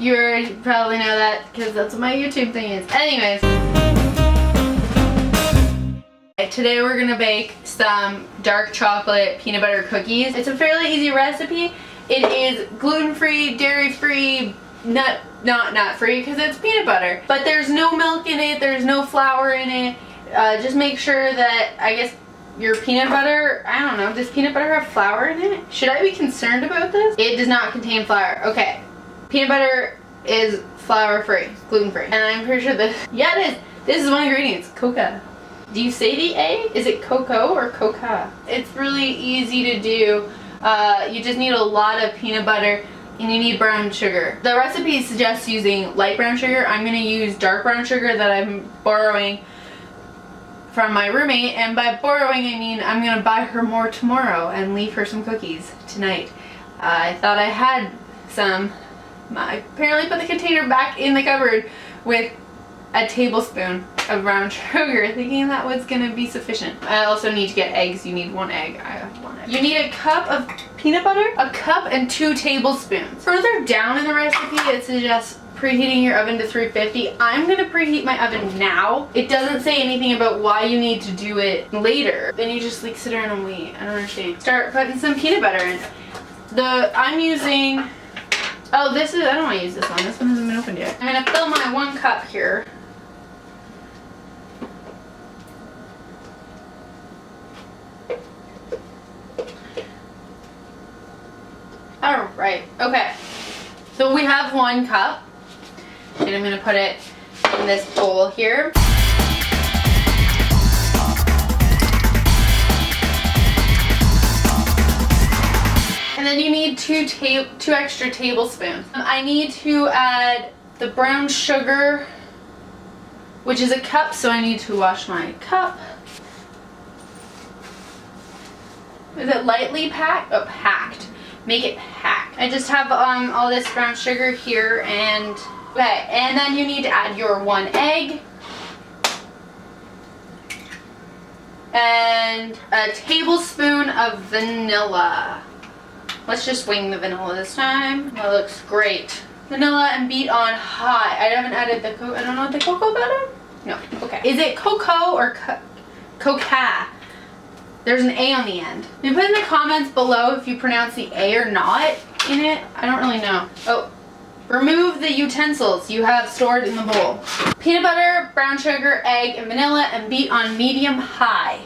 You already probably know that because that's what my YouTube thing is. Anyways. Today we're gonna bake some dark chocolate peanut butter cookies. It's a fairly easy recipe. It is gluten-free, dairy-free, nut-free because it's peanut butter. But there's no milk in it, there's no flour in it. Just make sure that, I guess, your peanut butter, I don't know, does peanut butter have flour in it? Should I be concerned about this? It does not contain flour. Okay. Peanut butter is flour-free, gluten-free. And I'm pretty sure this, yeah it is. This is one ingredient, cocoa. Do you say the A? Is it cocoa or coca? It's really easy to do. You just need a lot of peanut butter and you need brown sugar. The recipe suggests using light brown sugar. I'm gonna use dark brown sugar that I'm borrowing from my roommate, and by borrowing I mean I'm gonna buy her more tomorrow and leave her some cookies tonight. I thought I had some. I apparently put the container back in the cupboard with a tablespoon of brown sugar, thinking that was gonna be sufficient. I also need to get eggs. You need 1 egg. I have 1 egg. You need a cup of peanut butter, a cup and 2 tablespoons. Further down in the recipe, it suggests preheating your oven to 350. I'm gonna preheat my oven now. It doesn't say anything about why you need to do it later. Then you just like sit around and wait. I don't understand. Start putting some peanut butter in. I'm using, oh, this is, I don't want to use this one. This one hasn't been opened yet. I'm gonna fill my 1 cup here. Alright, okay. So we have 1 cup. And I'm going to put it in this bowl here. And then you need 2 extra tablespoons. I need to add the brown sugar, which is a cup, so I need to wash my cup. Is it lightly packed? Oh, packed. Make it packed. I just have all this brown sugar here, and okay, and then you need to add your 1 egg and a tablespoon of vanilla. Let's just wing the vanilla this time. That looks great. Vanilla and beat on high. I haven't added the I don't know what the cocoa butter? No. Okay. Is it cocoa or coca? There's an A on the end. You put in the comments below if you pronounce the A or not in it. I don't really know. Oh, remove the utensils you have stored in the bowl. Peanut butter, brown sugar, egg, and vanilla, and beat on medium-high.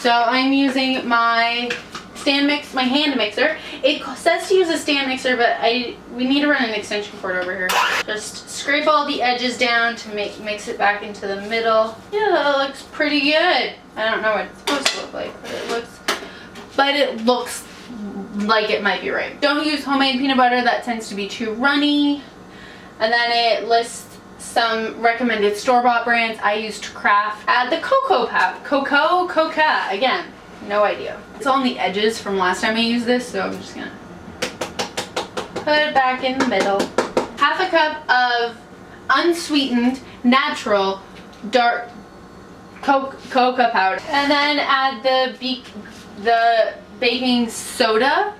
So I'm using my my hand mixer. It says to use a stand mixer, but we need to run an extension cord over here. Just scrape all the edges down to mix it back into the middle. Yeah, that looks pretty good. I don't know what it's supposed to look like, but it looks like it might be right. Don't use homemade peanut butter, that tends to be too runny. And then it lists some recommended store-bought brands. I used Kraft. Add the cocoa powder. Coca, again, no idea. It's on the edges from last time I used this, so I'm just gonna put it back in the middle. Half a cup of unsweetened, natural, dark cocoa powder. And then add the baking soda.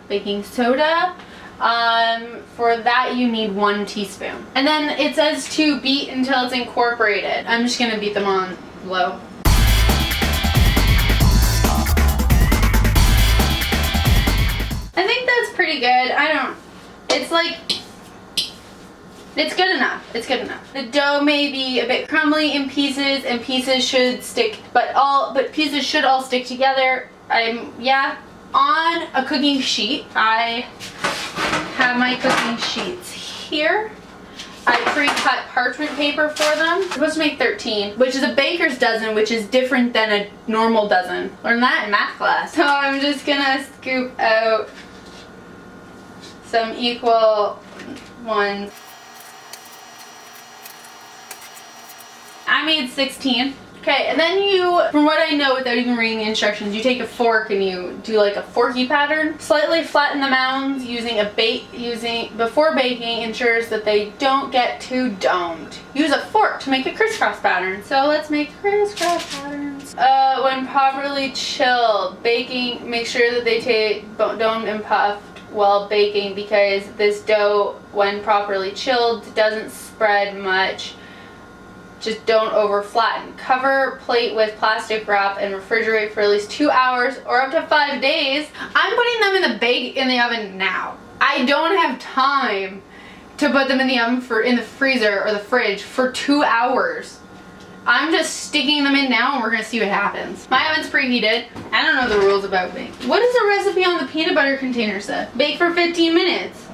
For that you need 1 teaspoon. And then it says to beat until it's incorporated. I'm just gonna beat them on low. I think that's pretty good. It's good enough. It's good enough. The dough may be a bit crumbly in pieces, and pieces should stick, but pieces should all stick together. On a cooking sheet. I have my cooking sheets here. I pre-cut parchment paper for them. I'm supposed to make 13, which is a baker's dozen, which is different than a normal dozen. Learned that in math class. So I'm just gonna scoop out some equal ones. I made 16. Okay, and then you, from what I know without even reading the instructions, you take a fork and you do like a forky pattern. Slightly flatten the mounds before baking ensures that they don't get too domed. Use a fork to make a crisscross pattern. So let's make crisscross patterns. When properly chilled, baking, make sure that they take domed and puffed while baking because this dough, when properly chilled, doesn't spread much. Just don't over flatten. Cover plate with plastic wrap and refrigerate for at least 2 hours or up to 5 days. I'm putting them in the oven now. I don't have time to put them in the oven in the freezer or the fridge for 2 hours. I'm just sticking them in now and we're gonna see what happens. My oven's preheated. I don't know the rules about baking. What does the recipe on the peanut butter container say? Bake for 15 minutes.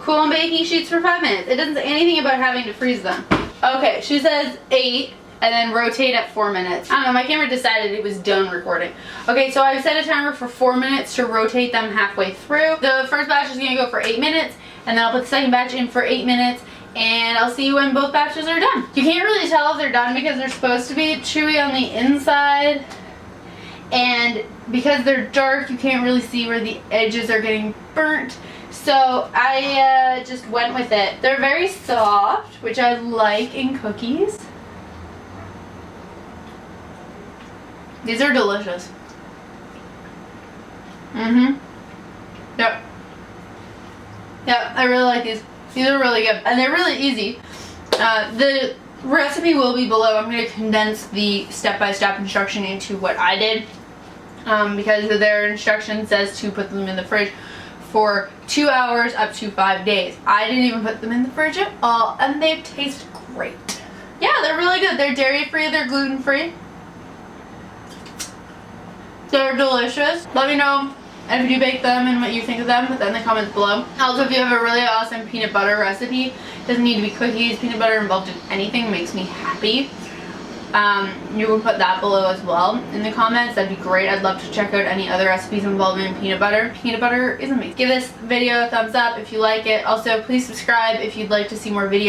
Cool on baking sheets for 5 minutes. It doesn't say anything about having to freeze them. Okay, she says 8 and then rotate at 4 minutes. I don't know, my camera decided it was done recording. Okay, so I've set a timer for 4 minutes to rotate them halfway through. The first batch is gonna go for 8 minutes and then I'll put the second batch in for 8 minutes and I'll see you when both batches are done. You can't really tell if they're done because they're supposed to be chewy on the inside, and because they're dark you can't really see where the edges are getting burnt. So I just went with it. They're very soft, which I like in cookies. These are delicious. Yep. Yep, I really like these. These are really good. And they're really easy. The recipe will be below. I'm going to condense the step-by-step instruction into what I did. Because their instruction says to put them in the fridge for 2 hours up to 5 days. I didn't even put them in the fridge at all, and they taste great. Yeah, they're really good. They're dairy-free, they're gluten-free. They're delicious. Let me know if you bake them and what you think of them in the comments below. Also, if you have a really awesome peanut butter recipe, doesn't need to be cookies, peanut butter involved in anything makes me happy. You can put that below as well in the comments. That'd be great. I'd love to check out any other recipes involving peanut butter. Peanut butter is amazing. Give this video a thumbs up if you like it. Also, please subscribe if you'd like to see more videos.